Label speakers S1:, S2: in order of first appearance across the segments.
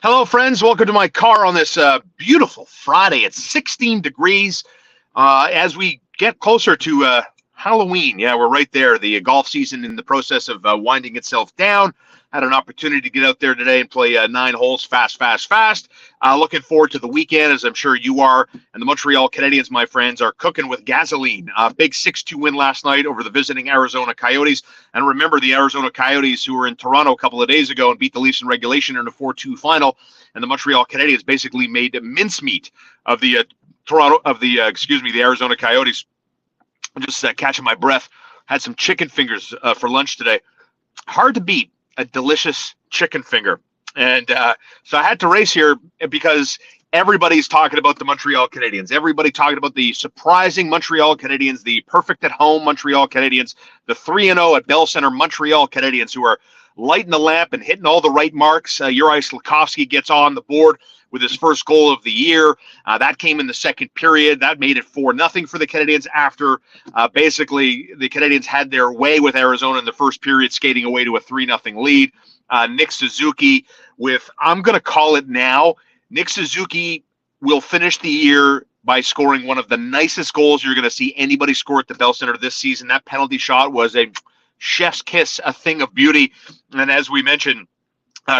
S1: Hello, friends. Welcome to my car on this beautiful Friday. It's 16 degrees. As we get closer to Halloween, yeah, we're right there. The golf season in the process of winding itself down. Had an opportunity to get out there today and play 9 holes fast. Looking forward to the weekend, as I'm sure you are. And the Montreal Canadiens, my friends, are cooking with gasoline. Big 6-2 win last night over the visiting Arizona Coyotes. And remember the Arizona Coyotes, who were in Toronto a couple of days ago and beat the Leafs in regulation in a 4-2 final. And the Montreal Canadiens basically made mincemeat of the the Arizona Coyotes. I'm just catching my breath. Had some chicken fingers for lunch today. Hard to beat a delicious chicken finger. And so I had to race here because everybody's talking about the Montreal Canadiens. Everybody talking about the surprising Montreal Canadiens, the perfect at home Montreal Canadiens, the 3-0 at Bell Center Montreal Canadiens, who are lighting the lamp and hitting all the right marks. Juraj Slafkovsky gets on the board with his first goal of the year. That came in the second period. That made it 4-0 for the Canadiens after basically the Canadiens had their way with Arizona in the first period, skating away to a 3-0 lead. Nick Suzuki with, I'm going to call it now, Nick Suzuki will finish the year by scoring one of the nicest goals you're going to see anybody score at the Bell Center this season. That penalty shot was a chef's kiss, a thing of beauty. And as we mentioned,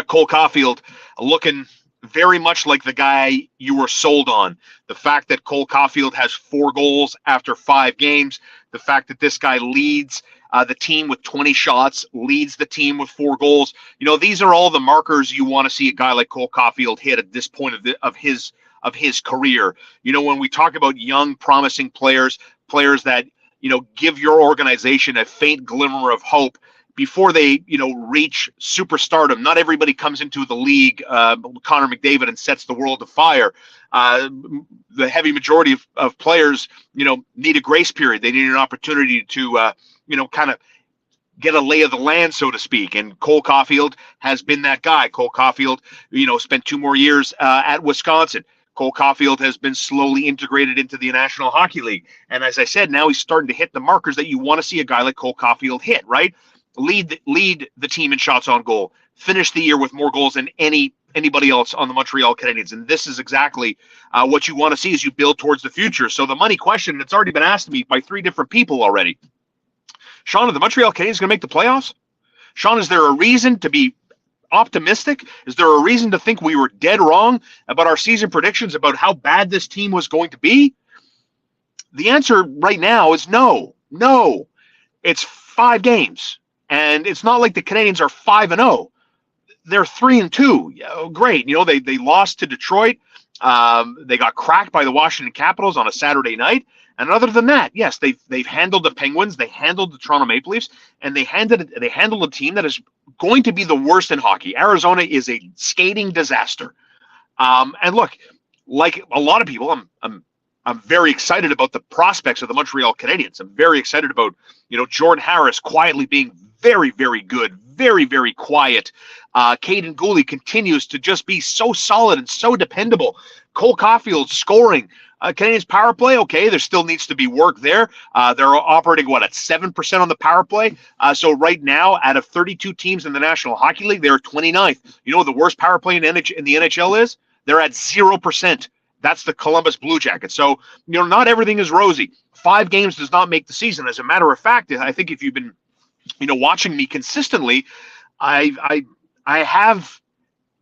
S1: Cole Caulfield looking very much like the guy you were sold on. The fact that Cole Caulfield has 4 goals after 5 games, the fact that this guy leads the team with 20 shots, leads the team with 4 goals. You know, these are all the markers you want to see a guy like Cole Caulfield hit at this point of his career. You know, when we talk about young, promising players that, you know, give your organization a faint glimmer of hope before they, you know, reach superstardom. Not everybody comes into the league, Connor McDavid, and sets the world afire. The heavy majority of players, you know, need a grace period. They need an opportunity to, you know, kind of get a lay of the land, so to speak. And Cole Caulfield has been that guy. Cole Caulfield, you know, spent 2 more years at Wisconsin. Cole Caulfield has been slowly integrated into the National Hockey League. And as I said, now he's starting to hit the markers that you want to see a guy like Cole Caulfield hit, right? Lead the team in shots on goal. Finish the year with more goals than anybody else on the Montreal Canadiens. And this is exactly what you want to see as you build towards the future. So the money question, it's already been asked to me by 3 different people already. Sean, are the Montreal Canadiens going to make the playoffs? Sean, is there a reason to be optimistic? Is there a reason to think we were dead wrong about our season predictions about how bad this team was going to be? The answer right now is no. No. It's 5 games. And it's not like the Canadiens are 5-0. They're 3-2. Yeah, great. You know, they lost to Detroit. They got cracked by the Washington Capitals on a Saturday night. And other than that, yes, they've handled the Penguins, they handled the Toronto Maple Leafs, and they handled a team that is going to be the worst in hockey. Arizona is a skating disaster. And look, like a lot of people, I'm very excited about the prospects of the Montreal Canadiens. I'm very excited about, you know, Jordan Harris quietly being very, very good, very, very quiet. Caden Gooley continues to just be so solid and so dependable. Cole Caulfield scoring. Canadiens power play, okay, there still needs to be work there. They're operating, at 7% on the power play? So right now, out of 32 teams in the National Hockey League, they're 29th. You know what the worst power play in the NHL is? They're at 0%. That's the Columbus Blue Jackets. So, you know, not everything is rosy. 5 games does not make the season. As a matter of fact, I think if you've been, you know, watching me consistently, I have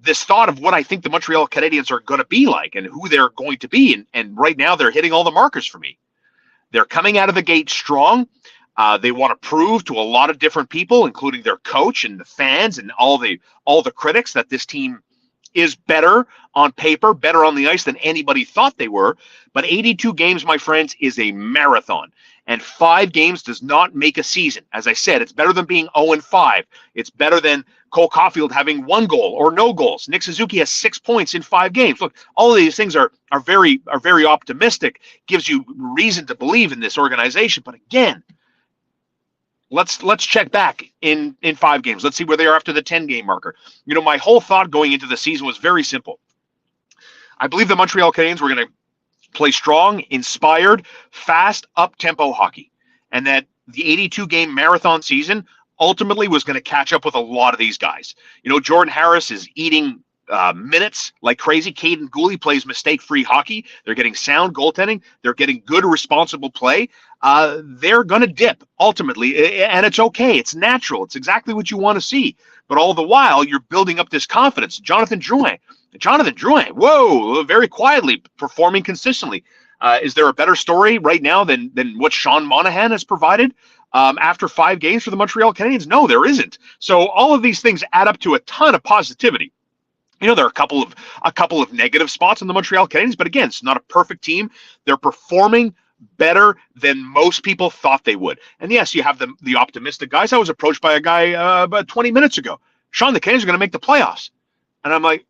S1: this thought of what I think the Montreal Canadiens are going to be like and who they're going to be. And right now they're hitting all the markers for me. They're coming out of the gate strong. They want to prove to a lot of different people, including their coach and the fans and all the critics, that this team is better on paper, better on the ice than anybody thought they were. But 82 games, my friends, is a marathon. And 5 games does not make a season. As I said, it's better than being 0-5. It's better than Cole Caulfield having 1 goal or no goals. Nick Suzuki has 6 points in 5 games. Look, all of these things are very optimistic, gives you reason to believe in this organization. But again, let's check back in 5 games. Let's see where they are after the 10-game marker. You know, my whole thought going into the season was very simple. I believe the Montreal Canadiens were going to play strong, inspired, fast, up-tempo hockey. And that the 82-game marathon season ultimately was going to catch up with a lot of these guys. You know, Jordan Harris is eating minutes like crazy. Caden Gooley plays mistake-free hockey. They're getting sound goaltending. They're getting good, responsible play. They're going to dip ultimately, and it's okay. It's natural. It's exactly what you want to see. But all the while, you're building up this confidence. Jonathan Drouin, whoa, very quietly performing consistently. Is there a better story right now than what Sean Monahan has provided after 5 games for the Montreal Canadiens? No, there isn't. So all of these things add up to a ton of positivity. There are a couple of negative spots in the Montreal Canadiens, but again, it's not a perfect team. They're performing better than most people thought they would. And yes, you have the optimistic guys. I was approached by a guy about 20 minutes ago. Sean, the Canadiens are going to make the playoffs. And I'm like,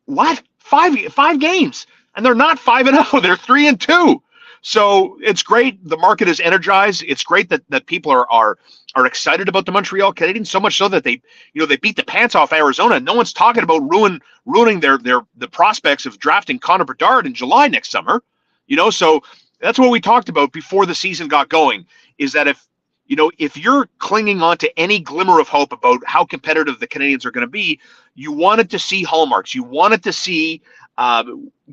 S1: what? Five games. And they're not 5-0. They're 3-2. So it's great. The market is energized. It's great that people are excited about the Montreal Canadiens, so much so that they beat the pants off Arizona. No one's talking about ruining the prospects of drafting Connor Bedard in July next summer. So that's what we talked about before the season got going, is that if you're clinging on to any glimmer of hope about how competitive the Canadiens are going to be, you wanted to see hallmarks. You wanted to see,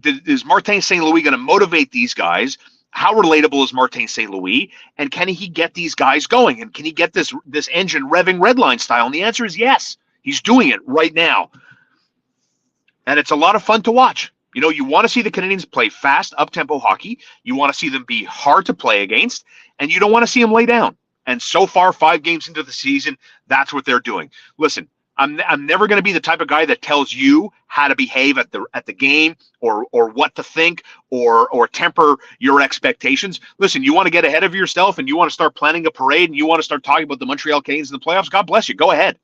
S1: is Martin St. Louis going to motivate these guys? How relatable is Martin St. Louis? And can he get these guys going? And can he get this engine revving redline style? And the answer is yes. He's doing it right now. And it's a lot of fun to watch. You want to see the Canadiens play fast, up-tempo hockey. You want to see them be hard to play against. And you don't want to see them lay down. And so far, 5 games into the season, that's what they're doing. Listen, I'm never going to be the type of guy that tells you how to behave at the game or what to think or temper your expectations. Listen, you want to get ahead of yourself and you want to start planning a parade and you want to start talking about the Montreal Canadiens in the playoffs. God bless you. Go ahead.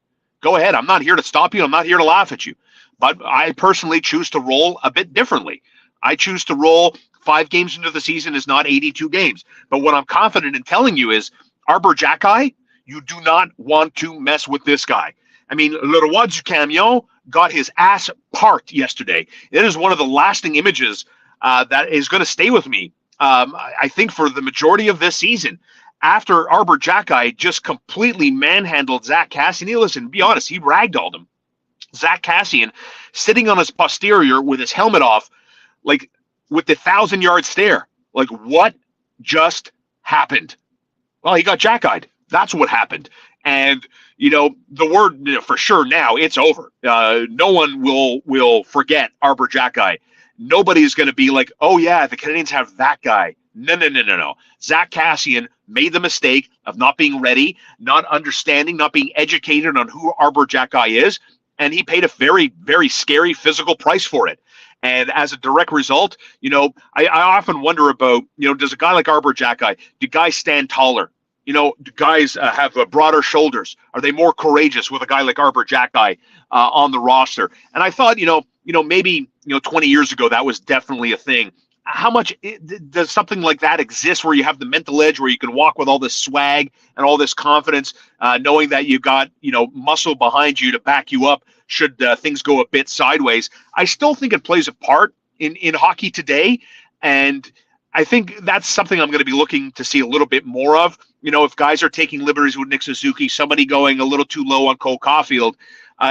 S1: I'm not here to stop you. I'm not here to laugh at you. But I personally choose to roll a bit differently. I choose to roll 5 games into the season is not 82 games. But what I'm confident in telling you is Arbor Xhekaj, you do not want to mess with this guy. I mean, Le Roi du Camion got his ass parked yesterday. It is one of the lasting images that is going to stay with me, I think, for the majority of this season. After Arbor Xhekaj just completely manhandled Zach Kassian, listen, be honest, he ragdolled him. Zach Kassian sitting on his posterior with his helmet off, like with the 1,000-yard stare. Like, what just happened? Well, he got Xhekaj'd. That's what happened. And, the word for sure now, it's over. No one will forget Arbor Xhekaj. Nobody's going to be like, oh, yeah, the Canadiens have that guy. No. Zach Kassian made the mistake of not being ready, not understanding, not being educated on who Arbor Xhekaj is. And he paid a very, very scary physical price for it. And as a direct result, I often wonder about, does a guy like Arbor Xhekaj, do guys stand taller? Do guys have broader shoulders? Are they more courageous with a guy like Arbor Xhekaj on the roster? And I thought, maybe 20 years ago that was definitely a thing. How much does something like that exist, where you have the mental edge, where you can walk with all this swag and all this confidence, knowing that you've got muscle behind you to back you up should things go a bit sideways? I still think it plays a part in hockey today, and I think that's something I'm going to be looking to see a little bit more of. If guys are taking liberties with Nick Suzuki, somebody going a little too low on Cole Caulfield,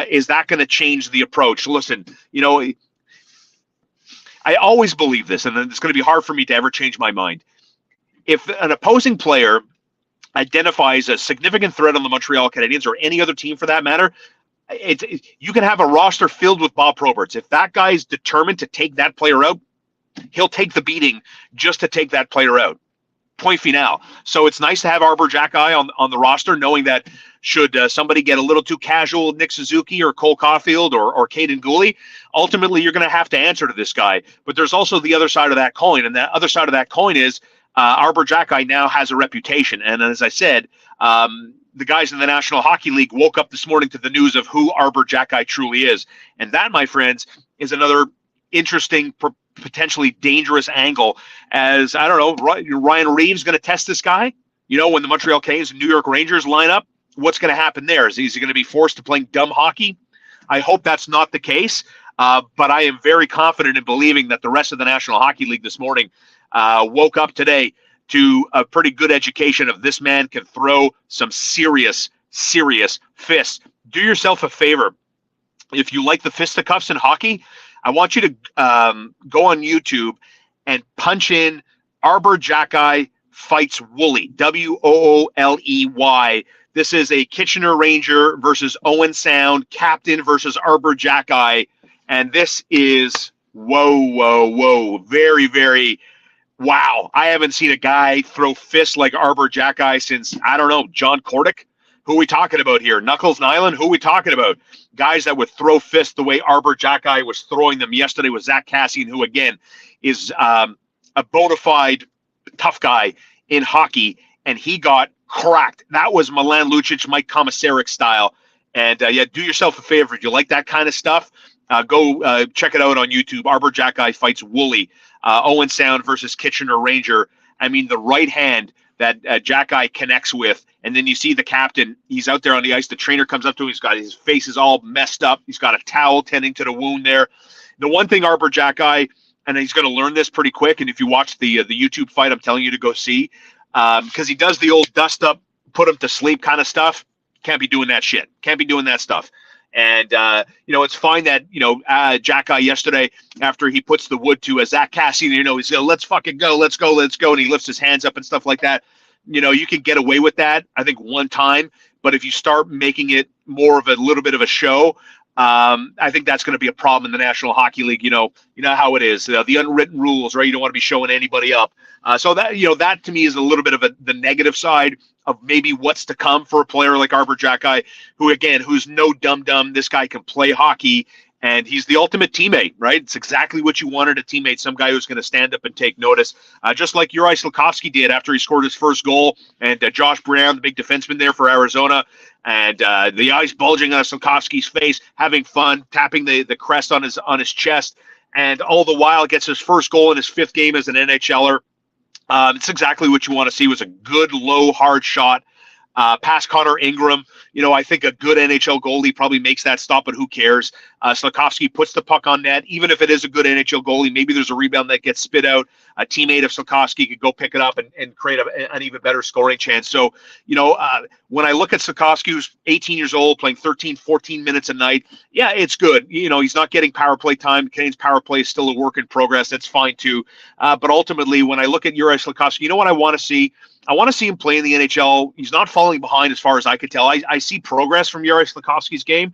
S1: is that going to change the approach? Listen, I always believe this, and it's going to be hard for me to ever change my mind. If an opposing player identifies a significant threat on the Montreal Canadiens, or any other team for that matter, you can have a roster filled with Bob Proberts. If that guy is determined to take that player out, he'll take the beating just to take that player out. Point final. So it's nice to have Arbor Xhekaj on the roster, knowing that should somebody get a little too casual with Nick Suzuki or Cole Caulfield or Caden Gooley, ultimately you're going to have to answer to this guy. But there's also the other side of that coin, and that other side of that coin is Arbor Xhekaj now has a reputation. And as I said, the guys in the National Hockey League woke up this morning to the news of who Arbor Xhekaj truly is. And that, my friends, is another interesting, potentially dangerous angle, as, I don't know, Ryan Reeves going to test this guy? When the Montreal Canadiens and New York Rangers line up, what's going to happen there? Is he going to be forced to playing dumb hockey? I hope that's not the case, but I am very confident in believing that the rest of the National Hockey League this morning woke up today to a pretty good education of this man can throw some serious fists. Do yourself a favor. if you like the fisticuffs in hockey, I want you to go on YouTube and punch in Arbor Xhekaj fights Wooley, Wooley. This is a Kitchener Ranger versus Owen Sound, captain versus Arbor Xhekaj. And this is, whoa. Very, very, wow. I haven't seen a guy throw fists like Arbor Xhekaj since, I don't know, John Kordic. Who are we talking about here? Knuckles Nyland? Who are we talking about? Guys that would throw fists the way Arbor Xhekaj was throwing them yesterday with Zach Kassian, who, again, is a bona fide tough guy in hockey, and he got cracked. That was Milan Lucic, Mike Komisarek style. And, yeah, do yourself a favor. If you like that kind of stuff, go check it out on YouTube. Arbor Xhekaj fights Wooley. Owen Sound versus Kitchener Ranger. I mean, the right hand that Xhekaj connects with, and then you see the captain, he's out there on the ice, the trainer comes up to him, his face is all messed up, he's got a towel tending to the wound there. The one thing Arbor Xhekaj, and he's going to learn this pretty quick, and if you watch the YouTube fight, I'm telling you to go see, because he does the old dust up, put him to sleep kind of stuff. Can't be doing that shit. Can't be doing that stuff. And, it's fine that, Xhekaj yesterday, after he puts the wood to Zach Kassian, he's let's fucking go, let's go. And he lifts his hands up and stuff like that. You can get away with that, I think, one time. But if you start making it more of a little bit of a show, I think that's going to be a problem in the National Hockey League. You know how it is, the unwritten rules, right? You don't want to be showing anybody up. So that, that to me is a little bit of the negative side of maybe what's to come for a player like Arbor Xhekaj, who's no dum-dum. This guy can play hockey, and he's the ultimate teammate, right? It's exactly what you wanted, a teammate, some guy who's going to stand up and take notice, just like Juraj Slafkovsky did after he scored his first goal, and Josh Brown, the big defenseman there for Arizona, and the eyes bulging on Slafkovsky's face, having fun, tapping the crest on his chest, and all the while gets his first goal in his 5th game as an NHLer. It's exactly what you want to see. It was a good, low, hard shot. Past Connor Ingram. I think a good NHL goalie probably makes that stop, but who cares? Slafkovsky puts the puck on net. Even if it is a good NHL goalie, maybe there's a rebound that gets spit out. A teammate of Slafkovsky could go pick it up and create an even better scoring chance. So, when I look at Slafkovsky, who's 18 years old, playing 13, 14 minutes a night, yeah, it's good. He's not getting power play time. Canadiens' power play is still a work in progress. That's fine, too. But ultimately, when I look at Juraj Slafkovsky, you know what I want to see? I want to see him play in the NHL. He's not falling behind as far as I could tell. I see progress from Juraj Slafkovsky's game.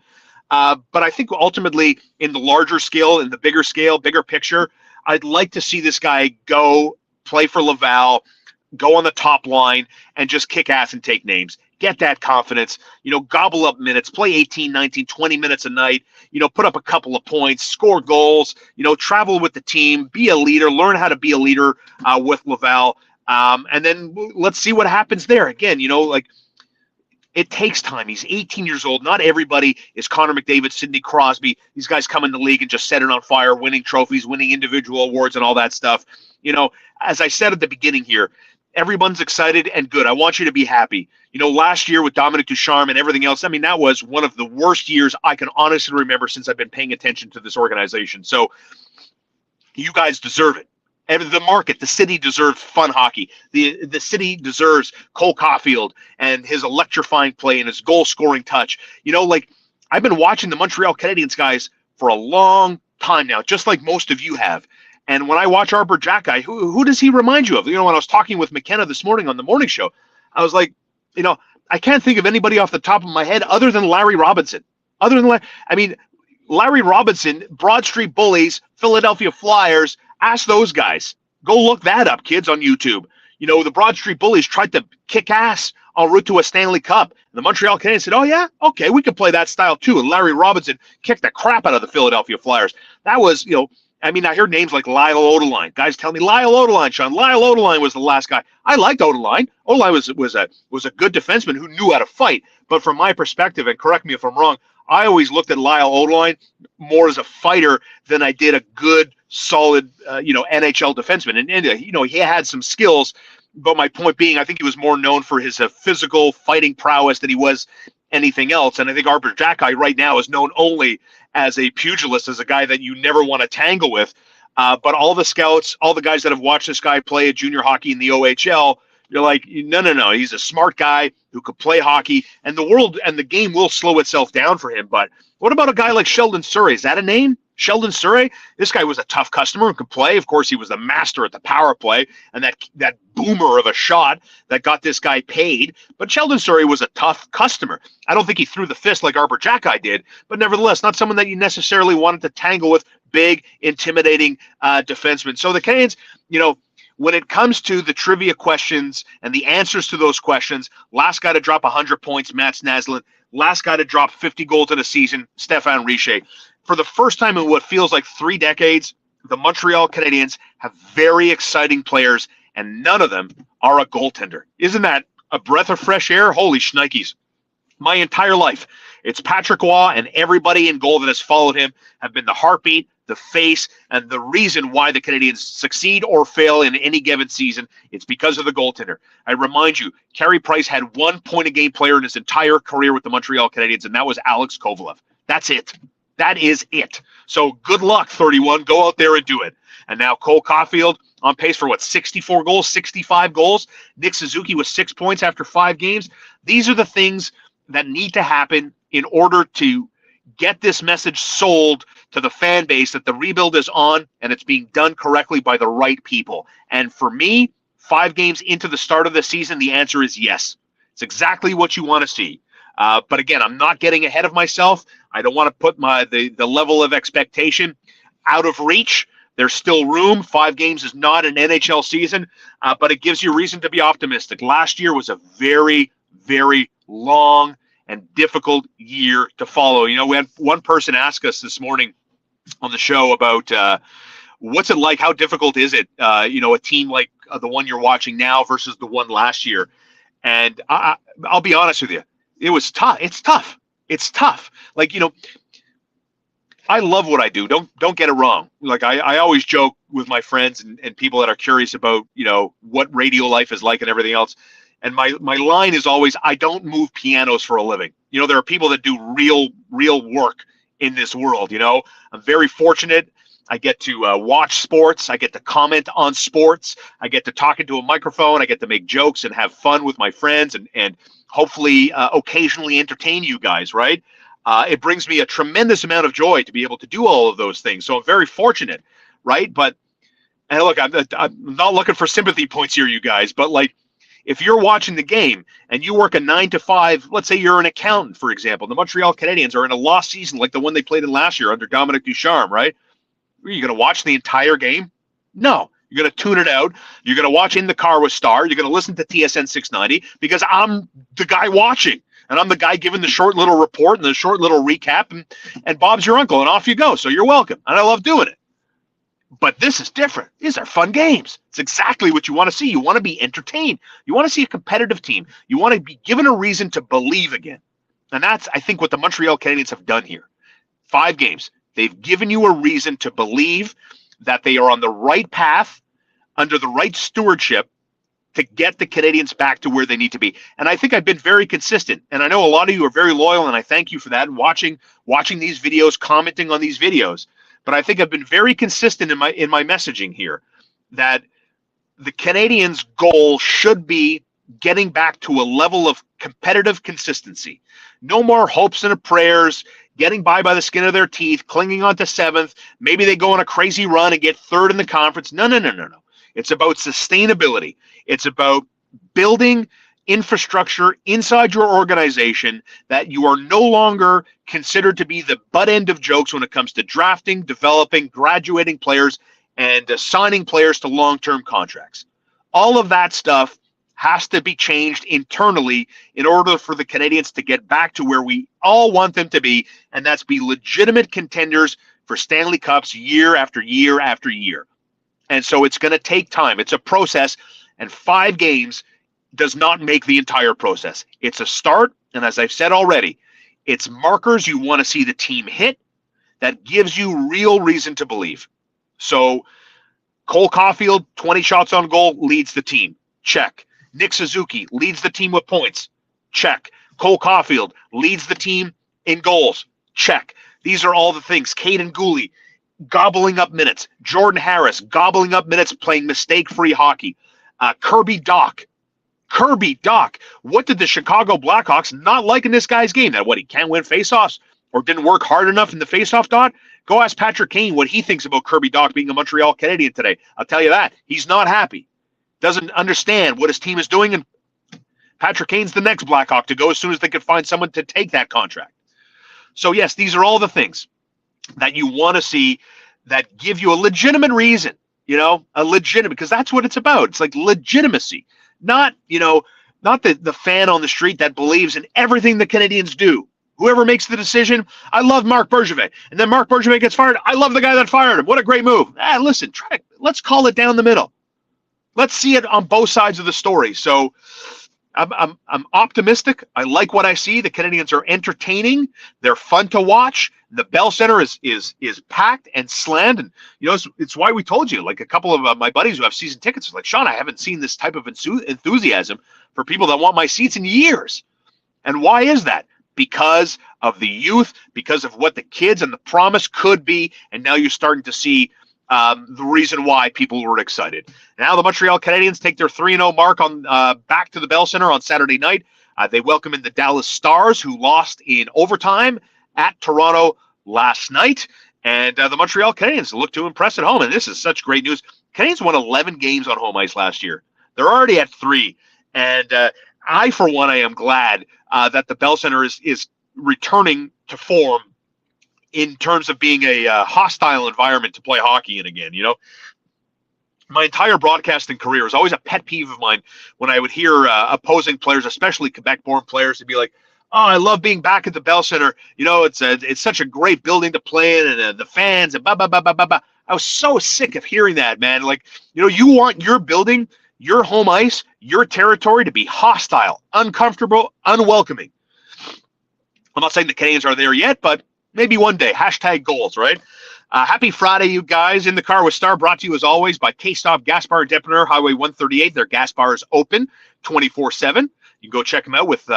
S1: But I think ultimately in the larger scale, in the bigger scale, bigger picture, I'd like to see this guy go play for Laval, go on the top line, and just kick ass and take names. Get that confidence, gobble up minutes, play 18, 19, 20 minutes a night, put up a couple of points, score goals, travel with the team, be a leader, learn how to be a leader with Laval. And then let's see what happens there. Again, it takes time. He's 18 years old. Not everybody is Connor McDavid, Sidney Crosby. These guys come in the league and just set it on fire, winning trophies, winning individual awards and all that stuff. As I said at the beginning here, everyone's excited and good. I want you to be happy. Last year with Dominic Ducharme and everything else, that was one of the worst years I can honestly remember since I've been paying attention to this organization. So you guys deserve it. The market, the city deserves fun hockey. The city deserves Cole Caulfield and his electrifying play and his goal-scoring touch. I've been watching the Montreal Canadiens guys for a long time now, just like most of you have. And when I watch Arbor Xhekaj, who does he remind you of? When I was talking with McKenna this morning on the morning show, I was like, I can't think of anybody off the top of my head other than Larry Robinson. Larry Robinson, Broad Street Bullies, Philadelphia Flyers. Ask those guys. Go look that up, kids, on YouTube. The Broad Street Bullies tried to kick ass en route to a Stanley Cup. And the Montreal Canadiens said, oh, yeah? Okay, we can play that style, too. And Larry Robinson kicked the crap out of the Philadelphia Flyers. That was, I hear names like Lyle Odeline. Guys tell me, Lyle Odeline, Sean. Lyle Odeline was the last guy. I liked Odeline. Odeline was a good defenseman who knew how to fight. But from my perspective, and correct me if I'm wrong, I always looked at Lyle Odeline more as a fighter than I did a good, solid, NHL defenseman. And he had some skills, but my point being, I think he was more known for his physical fighting prowess than he was anything else. And I think Arbor Xhekaj right now is known only as a pugilist, as a guy that you never want to tangle with. But all the scouts, all the guys that have watched this guy play at junior hockey in the OHL, you're like, no. He's a smart guy who could play hockey, and the world and the game will slow itself down for him. But What about a guy like Sheldon Surrey? Is that a name? Sheldon Surrey? This guy was a tough customer and could play. Of course, he was the master at the power play and that boomer of a shot that got this guy paid. But Sheldon Surrey was a tough customer. I don't think he threw the fist like Arbor Xhekaj did, but nevertheless, not someone that you necessarily wanted to tangle with, big, intimidating defensemen. So the Canadiens, when it comes to the trivia questions and the answers to those questions, last guy to drop 100 points, Mats Naslund. Last guy to drop 50 goals in a season, Stéphane Richer. For the first time in what feels like 3 decades, the Montreal Canadiens have very exciting players, and none of them are a goaltender. Isn't that a breath of fresh air? Holy shnikes. My entire life, it's Patrick Roy and everybody in goal that has followed him have been the heartbeat, the face, and the reason why the Canadiens succeed or fail in any given season. It's because of the goaltender. I remind you, Carey Price had 1 point-a-game player in his entire career with the Montreal Canadiens, and that was Alex Kovalev. That's it. That is it. So good luck, 31. Go out there and do it. And now Cole Caulfield on pace for 64 goals, 65 goals. Nick Suzuki with 6 points after 5 games. These are the things that need to happen in order to get this message sold to the fan base that the rebuild is on and it's being done correctly by the right people. And for me, 5 games into the start of the season, the answer is yes. It's exactly what you want to see. But again, I'm not getting ahead of myself. I don't want to put the level of expectation out of reach. There's still room. 5 games is not an NHL season, but it gives you reason to be optimistic. Last year was a very, very long and difficult year to follow. We had one person ask us this morning on the show about what's it like, how difficult is it, a team like the one you're watching now versus the one last year. And I'll be honest with you, it was tough. It's tough. It's tough. I love what I do. Don't get it wrong. I always joke with my friends and people that are curious about, what radio life is like and everything else. And my line is always, I don't move pianos for a living. There are people that do real work in this world. I'm very fortunate. I get to watch sports. I get to comment on sports. I get to talk into a microphone. I get to make jokes and have fun with my friends and hopefully occasionally entertain you guys, right? It brings me a tremendous amount of joy to be able to do all of those things. So I'm very fortunate, right? And look, I'm not looking for sympathy points here, you guys, but if you're watching the game and you work a 9 to 5, let's say you're an accountant, for example, the Montreal Canadiens are in a lost season like the one they played in last year under Dominic Ducharme, right? Are you going to watch the entire game? No. You're going to tune it out. You're going to watch In the Car with Star. You're going to listen to TSN 690 because I'm the guy watching and I'm the guy giving the short little report and the short little recap and Bob's your uncle and off you go. So you're welcome. And I love doing it. But this is different. These are fun games. It's exactly what you want to see. You want to be entertained. You want to see a competitive team. You want to be given a reason to believe again. And that's, I think, what the Montreal Canadiens have done here. 5 games. They've given you a reason to believe that they are on the right path, under the right stewardship, to get the Canadiens back to where they need to be. And I think I've been very consistent. And I know a lot of you are very loyal, and I thank you for that, and watching these videos, commenting on these videos. But I think I've been very consistent in my messaging here that the Canadiens' goal should be getting back to a level of competitive consistency. No more hopes and prayers, getting by the skin of their teeth, clinging on to 7th. Maybe they go on a crazy run and get 3rd in the conference. No. It's about sustainability. It's about building infrastructure inside your organization that you are no longer considered to be the butt end of jokes when it comes to drafting, developing, graduating players, and assigning players to long-term contracts. All of that stuff has to be changed internally in order for the Canadiens to get back to where we all want them to be, and that's be legitimate contenders for Stanley Cups year after year after year. And so it's going to take time. It's a process, and 5 games does not make the entire process. It's a start, and as I've said already, it's markers you want to see the team hit that gives you real reason to believe. So Cole Caulfield, 20 shots on goal, leads the team. Check. Nick Suzuki leads the team with points. Check. Cole Caulfield leads the team in goals. Check. These are all the things. Caden Gooley gobbling up minutes. Jordan Harris gobbling up minutes, playing mistake-free hockey. Kirby Dach. What did the Chicago Blackhawks not like in this guy's game? That he can't win faceoffs? or didn't work hard enough in the faceoff dot, go ask Patrick Kane what he thinks about Kirby Dach being a Montreal Canadian today. I'll tell you that. He's not happy. Doesn't understand what his team is doing, and Patrick Kane's the next Blackhawk to go as soon as they can find someone to take that contract. So, yes, these are all the things that you want to see that give you a legitimate reason, a legitimate, because that's what it's about. It's like legitimacy, not the fan on the street that believes in everything the Canadians do. Whoever makes the decision, I love Marc Bergevin. And then Marc Bergevin gets fired. I love the guy that fired him. What a great move. Listen, let's call it down the middle. Let's see it on both sides of the story. So I'm optimistic. I like what I see. The Canadians are entertaining. They're fun to watch. The Bell Center is packed and slammed. And, it's why we told you, like a couple of my buddies who have season tickets are like, Sean, I haven't seen this type of enthusiasm for people that want my seats in years. And why is that? Because of the youth, because of what the kids and the promise could be, and now you're starting to see the reason why people were excited. Now the Montreal Canadiens take their 3-0 mark on back to the Bell Center on Saturday night. They welcome in the Dallas Stars, who lost in overtime at Toronto last night, and the Montreal Canadiens look to impress at home. And this is such great news. Canadiens won 11 games on home ice last year. They're already at 3, and I, for one, I am glad that the Bell Center is returning to form in terms of being a hostile environment to play hockey in again. My entire broadcasting career is always a pet peeve of mine when I would hear opposing players, especially Quebec-born players, to be like, "Oh, I love being back at the Bell Center. It's such a great building to play in, and the fans and blah blah blah blah blah blah." I was so sick of hearing that, man. Like, you want your building, your home ice, your territory to be hostile, uncomfortable, unwelcoming. I'm not saying the Canadians are there yet, but maybe one day. #goals, right? Happy Friday, you guys. In the Car with Star, brought to you as always by K-Stop Gas Bar and Depanneur, Highway 138. Their gas bar is open 24/7. You can go check them out with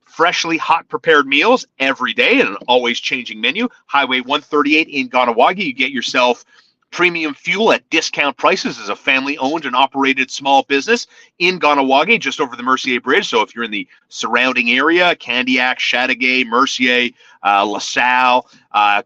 S1: freshly hot prepared meals every day and an always changing menu. Highway 138 in Ganawagi. You get yourself premium fuel at discount prices as a family-owned and operated small business in Ganawagi, just over the Mercier Bridge. So if you're in the surrounding area, Candiac, Chateauguay, Mercier, LaSalle,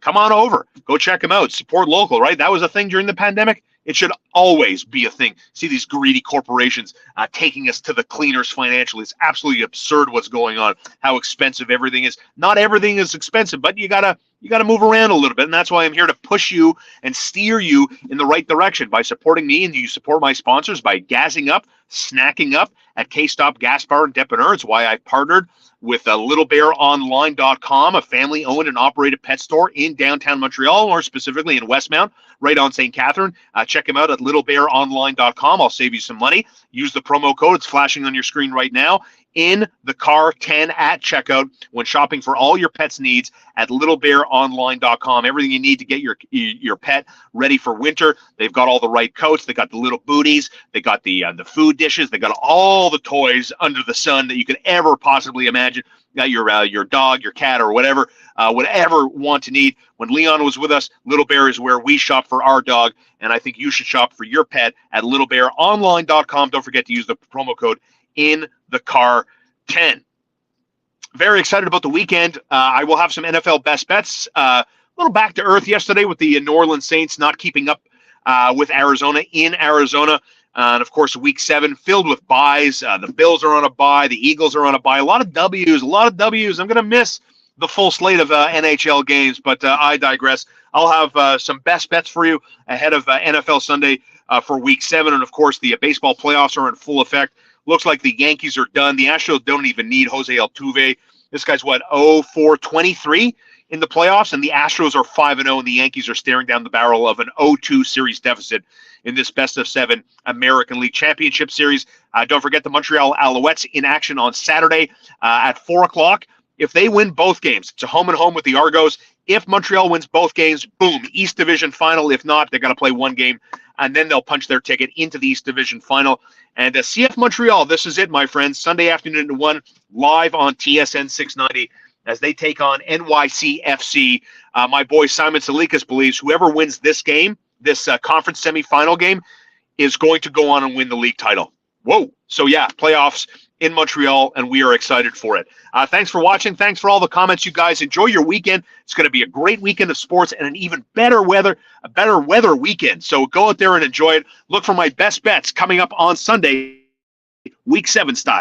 S1: come on over. Go check them out. Support local, right? That was a thing during the pandemic. It should always be a thing. See these greedy corporations taking us to the cleaners financially. It's absolutely absurd what's going on, how expensive everything is. Not everything is expensive, but you gotta move around a little bit, and that's why I'm here to push you and steer you in the right direction by supporting me, and you support my sponsors by gassing up, snacking up at K-Stop Gas Bar and Depanneur. It's why I partnered with LittleBearOnline.com, a family-owned and operated pet store in downtown Montreal, or specifically in Westmount, right on St. Catherine. Check them out at LittleBearOnline.com. I'll save you some money. Use the promo code. It's flashing on your screen right now. In the car 10 at checkout when shopping for all your pet's needs at littlebearonline.com. Everything you need to get your pet ready for winter. They've got all the right coats. They got the little booties. They got the food dishes. They got all the toys under the sun that you could ever possibly imagine. You got your dog, your cat, or whatever want to need. When Leon was with us, Little Bear is where we shop for our dog, and I think you should shop for your pet at littlebearonline.com. Don't forget to use the promo code in the car 10. Very excited about the weekend. I will have some NFL best bets. A little back to earth yesterday with the New Orleans Saints not keeping up with Arizona in Arizona. And of course, week 7 filled with buys. The Bills are on a bye. The Eagles are on a bye. A lot of W's. I'm going to miss the full slate of NHL games, but I digress. I'll have some best bets for you ahead of NFL Sunday for week 7. And of course, the baseball playoffs are in full effect. Looks like the Yankees are done. The Astros don't even need Jose Altuve. This guy's 0-4-23 in the playoffs, and the Astros are 5-0, and the Yankees are staring down the barrel of an 0-2 series deficit in this best-of-7 American League Championship Series. Don't forget the Montreal Alouettes in action on Saturday at 4 o'clock. If they win both games, it's a home-and-home with the Argos. If Montreal wins both games, boom, East Division final. If not, they're going to play one game, and then they'll punch their ticket into the East Division final. And CF Montreal, this is it, my friends. Sunday afternoon at 1, live on TSN 690 as they take on NYCFC. My boy Simon Salikas believes whoever wins this game, this conference semifinal game, is going to go on and win the league title. Whoa. So, yeah, playoffs in Montreal, and we are excited for it. Thanks for watching. Thanks for all the comments, you guys. Enjoy your weekend. It's going to be a great weekend of sports and an even better weather weekend. So go out there and enjoy it. Look for my best bets coming up on Sunday, Week 7 style.